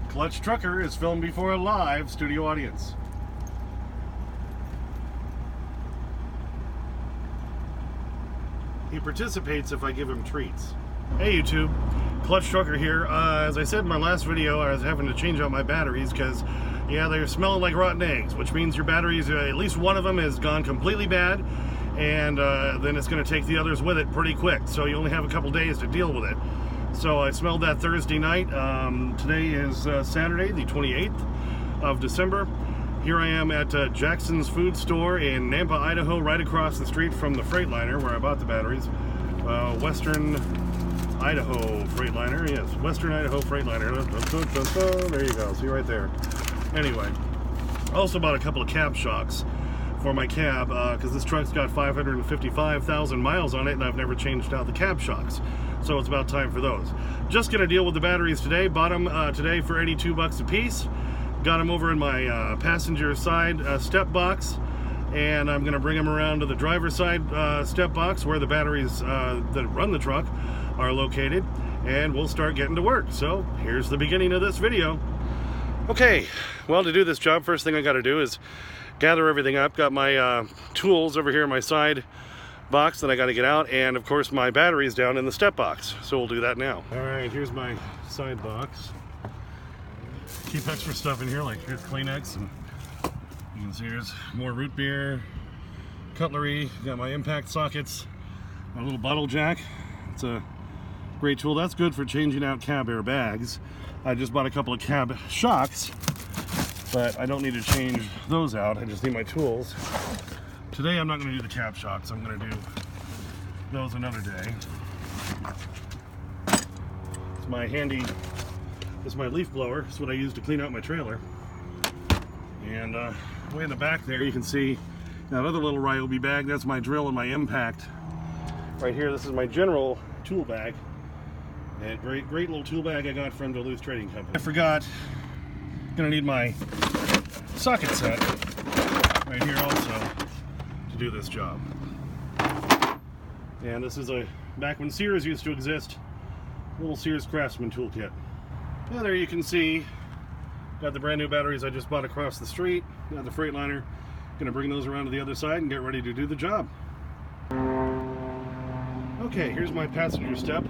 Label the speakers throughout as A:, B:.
A: Clutch Trucker is filmed before a live studio audience. He participates if I give him treats. Hey YouTube, Clutch Trucker here. As I said in my last video, I was having to change out my batteries because, yeah, they're smelling like rotten eggs, which means your batteries, at least one of them has gone completely bad, and then it's going to take the others with it pretty quick, so you only have a couple days to deal with it. So I smelled that Thursday night. Today is Saturday, the 28th of December. Here I am at Jackson's Food Store in Nampa, Idaho, right across the street from the Freightliner where I bought the batteries. Western Idaho Freightliner, yes, Western Idaho Freightliner. There you go, see right there. Anyway, I also bought a couple of cab shocks for my cab because this truck's got 555,000 miles on it and I've never changed out the cab shocks. So it's about time for those. Just gonna deal with the batteries today. Bought them today for 82 bucks a piece. Got them over in my passenger side step box, and I'm gonna bring them around to the driver's side step box where the batteries that run the truck are located, and we'll start getting to work. So here's the beginning of this video. Okay, well, to do this job, first thing I gotta do is gather everything up. Got my tools over here in my side box that I got to get out, and of course my batteries down in the step box, so we'll do that now. All right, here's my side box. Keep extra stuff in here, like here's Kleenex, and you can see there's more root beer, cutlery. Got my impact sockets, my little bottle jack. It's a great tool. That's good for changing out cab air bags. I just bought a couple of cab shocks, but I don't need to change those out. I just need my tools. Today I'm not going to do the cab shocks. I'm going to do those another day. It's my handy, this is my leaf blower. It's what I use to clean out my trailer. And way in the back there you can see that other little Ryobi bag. That's my drill and my impact. Right here, this is my general tool bag. And great little tool bag I got from Duluth Trading Company. I forgot, going to need my socket set right here also to do this job. And this is back when Sears used to exist, little Sears Craftsman toolkit. And there you can see, got the brand new batteries I just bought across the street. Got the Freightliner. Gonna bring those around to the other side and get ready to do the job. Okay, here's my passenger step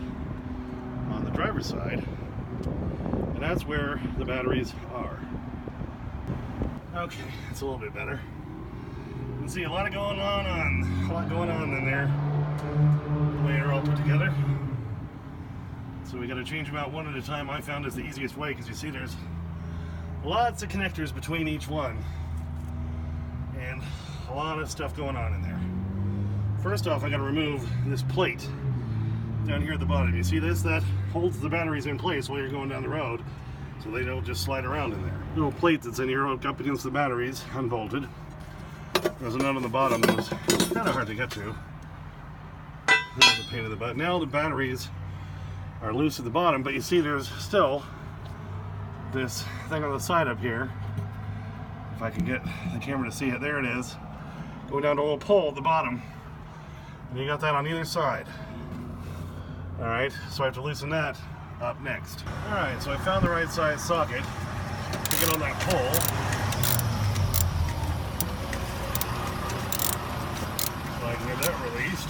A: on the driver's side, and that's where the batteries are. Okay, it's a little bit better. You can see a lot going on in there, the way they're all put together. So we got to change them out one at a time. I found is the easiest way, because you see there's lots of connectors between each one, and a lot of stuff going on in there. First off, I got to remove this plate down here at the bottom. You see this? That holds the batteries in place while you're going down the road, so they don't just slide around in there. Little plate that's in here up against the batteries, unbolted. There's a nut on the bottom that was kind of hard to get to. There's a pain in the butt. Now the batteries are loose at the bottom, but you see there's still this thing on the side up here. If I can get the camera to see it, there it is. Going down to a little pole at the bottom. And you got that on either side. Alright, so I have to loosen that up next. Alright, so I found the right size socket to get on that pole. So I can get that released.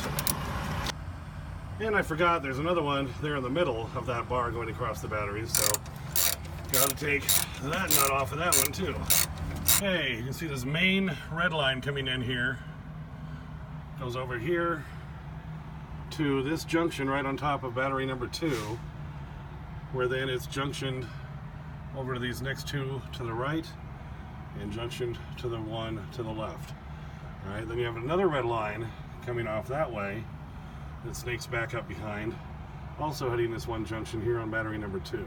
A: And I forgot there's another one there in the middle of that bar going across the batteries, so got to take that nut off of that one too. Okay, you can see this main red line coming in here. Goes over here to this junction right on top of battery number 2, where then it's junctioned over to these next two to the right and junctioned to the one to the left. Alright, then you have another red line coming off that way that snakes back up behind, also hitting this one junction here on battery number 2.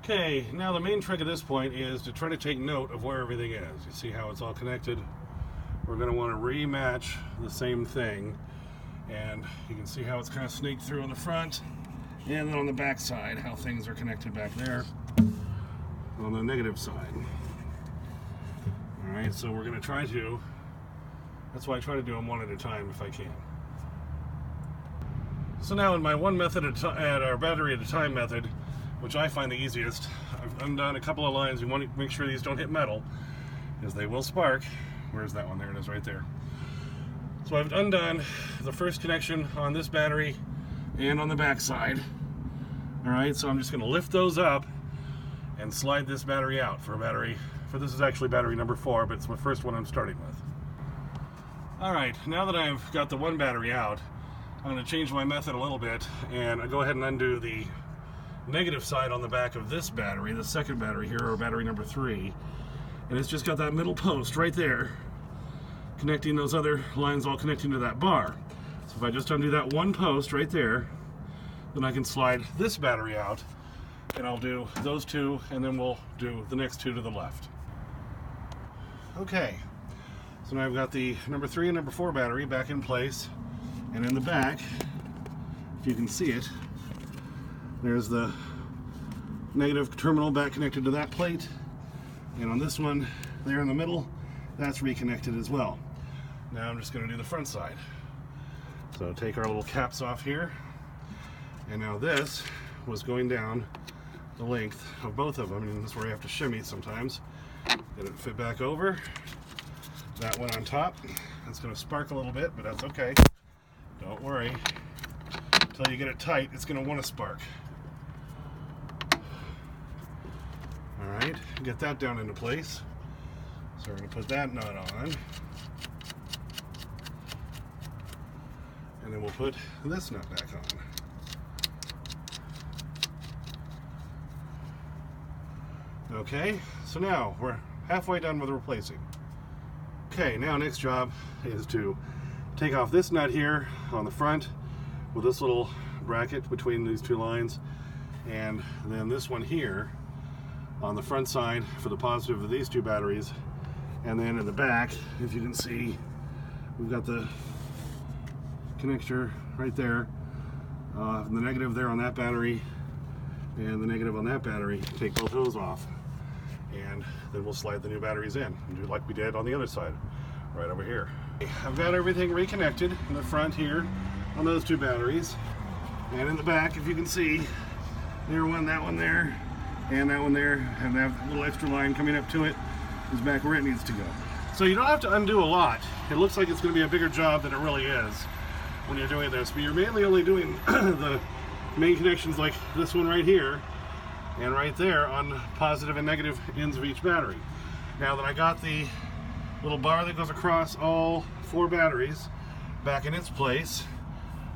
A: Okay, now the main trick at this point is to try to take note of where everything is. You see how it's all connected? We're going to want to rematch the same thing, and you can see how it's kind of snaked through on the front, and then on the back side how things are connected back there on the negative side. Alright, so we're going to try to, that's why I try to do them one at a time if I can. So now in my one method at our battery at a time method, which I find the easiest. I've undone a couple of lines. You want to make sure these don't hit metal, because they will spark. Where's that one? There it is right there. So I've undone the first connection on this battery and on the back side. Alright, so I'm just going to lift those up and slide this battery out for this is actually battery number 4, but it's my first one I'm starting with. Alright, now that I've got the one battery out, I'm going to change my method a little bit, and I go ahead and undo the negative side on the back of this battery, the second battery here, or battery number 3, and it's just got that middle post right there, connecting those other lines all connecting to that bar. So if I just undo that one post right there, then I can slide this battery out, and I'll do those two, and then we'll do the next two to the left. Okay, so now I've got the number 3 and number 4 battery back in place, and in the back, if you can see it, there's the negative terminal back connected to that plate, and on this one there in the middle, that's reconnected as well. Now I'm just going to do the front side. So take our little caps off here, and now this was going down the length of both of them, and this is where you have to shimmy sometimes. Get it fit back over. That one on top. It's going to spark a little bit, but that's okay. Don't worry. Until you get it tight, it's going to want to spark. Alright, get that down into place. So we're going to put that nut on. And then we'll put this nut back on. Okay, so now we're halfway done with replacing. Okay, now next job is to take off this nut here on the front with this little bracket between these two lines, and then this one here on the front side for the positive of these two batteries, and then in the back, if you can see, we've got the connector right there, the negative there on that battery and the negative on that battery. Take both those off, and then we'll slide the new batteries in and do like we did on the other side right over here. I've got everything reconnected in the front here on those two batteries, and in the back, if you can see, there one, that one there, and that one there, and that little extra line coming up to it is back where it needs to go. So you don't have to undo a lot. It looks like it's going to be a bigger job than it really is when you're doing this, but you're mainly only doing the main connections like this one right here and right there on positive and negative ends of each battery. Now that I got the little bar that goes across all 4 batteries back in its place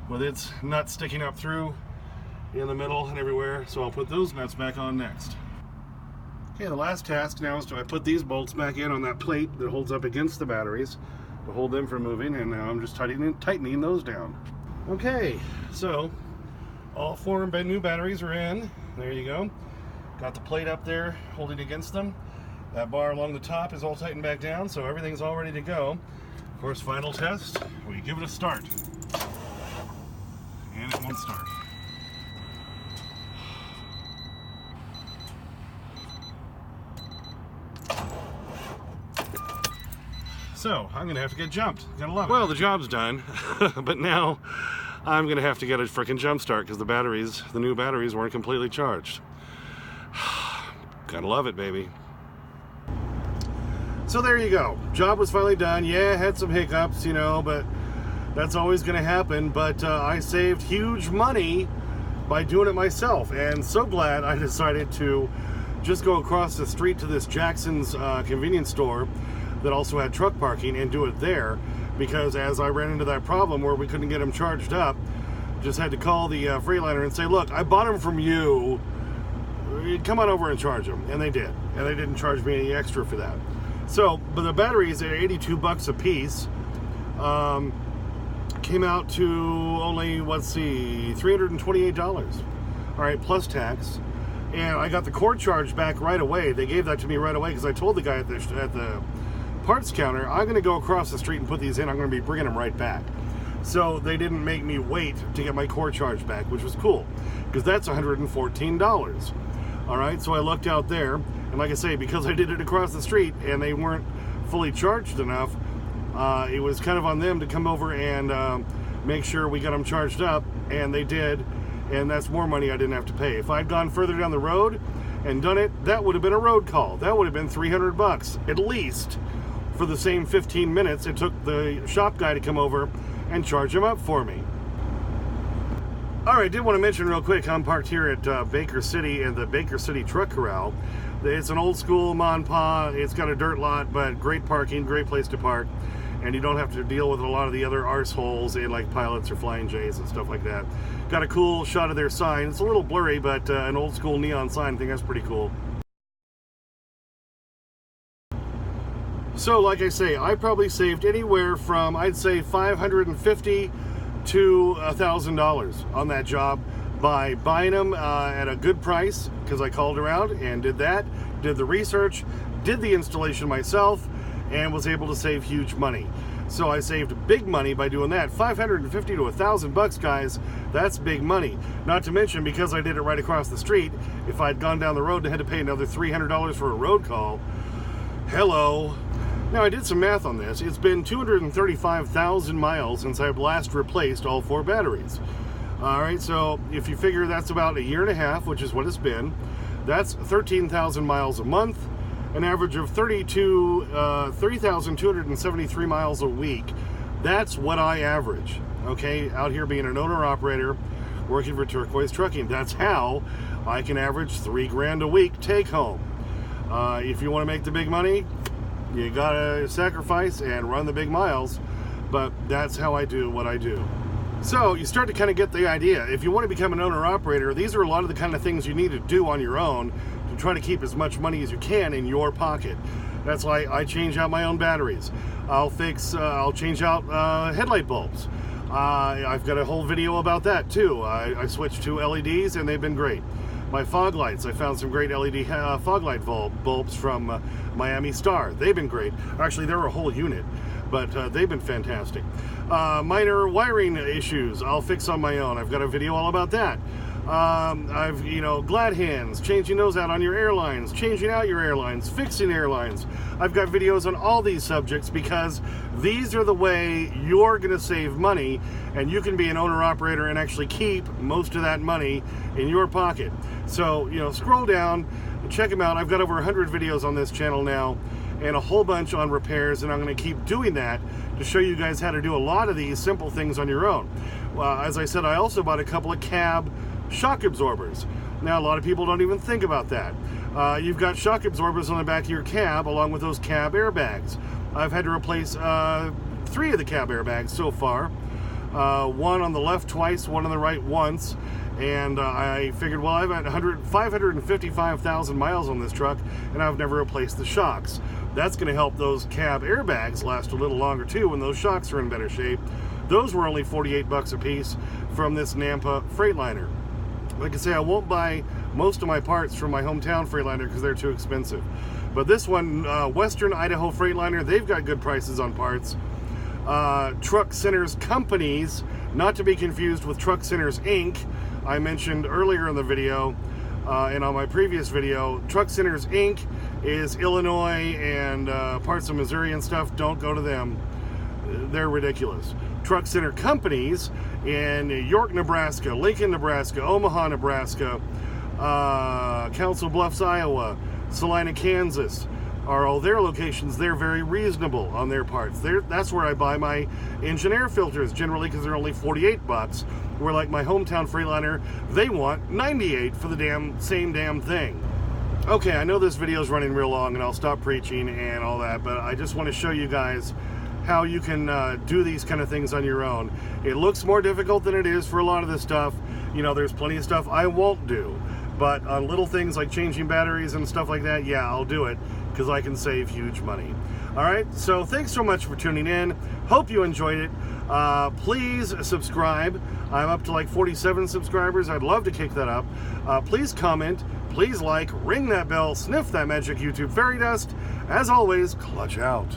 A: with its nuts sticking up through in the middle and everywhere, so I'll put those nuts back on next. Okay, the last task now is to put these bolts back in on that plate that holds up against the batteries to hold them from moving, and now I'm just tightening those down. Okay, so all 4 new batteries are in. There you go. Got the plate up there holding against them. That bar along the top is all tightened back down, so everything's all ready to go. Of course, final test, we give it a start. And it won't start. So, I'm gonna have to get jumped. Gotta love it. Well, the job's done, but now I'm gonna have to get a frickin' jump start because the new batteries weren't completely charged. Gotta love it, baby. So there you go. Job was finally done. Yeah, had some hiccups, you know, but that's always gonna happen. But I saved huge money by doing it myself, and so glad I decided to just go across the street to this Jackson's convenience store that also had truck parking and do it there, because as I ran into that problem where we couldn't get them charged up, just had to call the Freightliner and say, look, I bought them from you, come on over and charge them. And they did, and they didn't charge me any extra for that. So, but the batteries at $82 a piece came out to only, let's see, $328. All right, plus tax. And I got the cord charge back right away. They gave that to me right away because I told the guy at the parts counter, I'm going to go across the street and put these in. I'm going to be bringing them right back. So they didn't make me wait to get my cord charge back, which was cool because that's $114. All right, so I looked out there, and like I say, because I did it across the street and they weren't fully charged enough, it was kind of on them to come over and make sure we got them charged up, and they did. and that's more money I didn't have to pay. If I'd gone further down the road and done it, that would have been a road call. That would have been $300 at least for the same 15 minutes it took the shop guy to come over and charge him up for me. Alright, did want to mention real quick, I'm parked here at Baker City in the Baker City Truck Corral. It's an old school ma and pa. It's got a dirt lot, but great parking, great place to park. And you don't have to deal with a lot of the other arseholes in like Pilots or Flying J's and stuff like that. Got a cool shot of their sign. It's a little blurry, but an old school neon sign. I think that's pretty cool. So like I say, I probably saved anywhere from, I'd say, $550 to $1,000 on that job by buying them at a good price, because I called around and did that, did the research, did the installation myself, and was able to save huge money. So I saved big money by doing that. $550 to $1,000, guys, that's big money. Not to mention, because I did it right across the street, if I'd gone down the road and had to pay another $300 for a road call, hello. Now, I did some math on this. It's been 235,000 miles since I've last replaced all 4 batteries. All right, so if you figure that's about a year and a half, which is what it's been, that's 13,000 miles a month, an average of 3,273 miles a week. That's what I average, okay, out here being an owner-operator, working for Turquoise Trucking. That's how I can average $3 grand a week take home. If you want to make the big money, you gotta sacrifice and run the big miles, but that's how I do what I do. So you start to kind of get the idea. If you want to become an owner-operator, these are a lot of the kind of things you need to do on your own to try to keep as much money as you can in your pocket. That's why I change out my own batteries. I'll change out headlight bulbs. I've got a whole video about that too. I switched to LEDs and they've been great. My fog lights, I found some great LED fog light bulbs from Miami Star. They've been great. Actually, they're a whole unit, but they've been fantastic. Minor wiring issues, I'll fix on my own. I've got a video all about that. Glad hands, changing those out on your airlines, changing out your airlines, fixing airlines. I've got videos on all these subjects because these are the way you're going to save money, and you can be an owner-operator and actually keep most of that money in your pocket. So, scroll down and check them out. I've got over 100 videos on this channel now and a whole bunch on repairs, and I'm going to keep doing that to show you guys how to do a lot of these simple things on your own. As I said, I also bought a couple of cab shock absorbers. Now, a lot of people don't even think about that. You've got shock absorbers on the back of your cab along with those cab airbags. I've had to replace 3 of the cab airbags so far. One on the left twice, one on the right once. And I figured, well, I've had 555,000 miles on this truck, and I've never replaced the shocks. That's going to help those cab airbags last a little longer too when those shocks are in better shape. Those were only $48 a piece from this Nampa Freightliner. Like I say, I won't buy most of my parts from my hometown Freightliner because they're too expensive. But this one, Western Idaho Freightliner, they've got good prices on parts. Truck Centers Companies, not to be confused with Truck Centers Inc. I mentioned earlier in the video, and on my previous video, Truck Centers Inc. is Illinois and parts of Missouri and stuff. Don't go to them. They're ridiculous. Truck Center Companies in York, Nebraska, Lincoln, Nebraska, Omaha, Nebraska, Council Bluffs, Iowa, Salina, Kansas, are all their locations. They're very reasonable on their parts. That's where I buy my engine air filters generally, because they're only $48. Where like my hometown Freightliner, they want $98 for the same damn thing. Okay, I know this video is running real long and I'll stop preaching and all that, but I just want to show you guys how you can do these kind of things on your own. It looks more difficult than it is for a lot of this stuff. There's plenty of stuff I won't do, but on little things like changing batteries and stuff like that, yeah, I'll do it because I can save huge money. All right, so thanks so much for tuning in. Hope you enjoyed it. Please subscribe. I'm up to like 47 subscribers. I'd love to kick that up. Please comment, please like, ring that bell, sniff that magic YouTube fairy dust. As always, clutch out.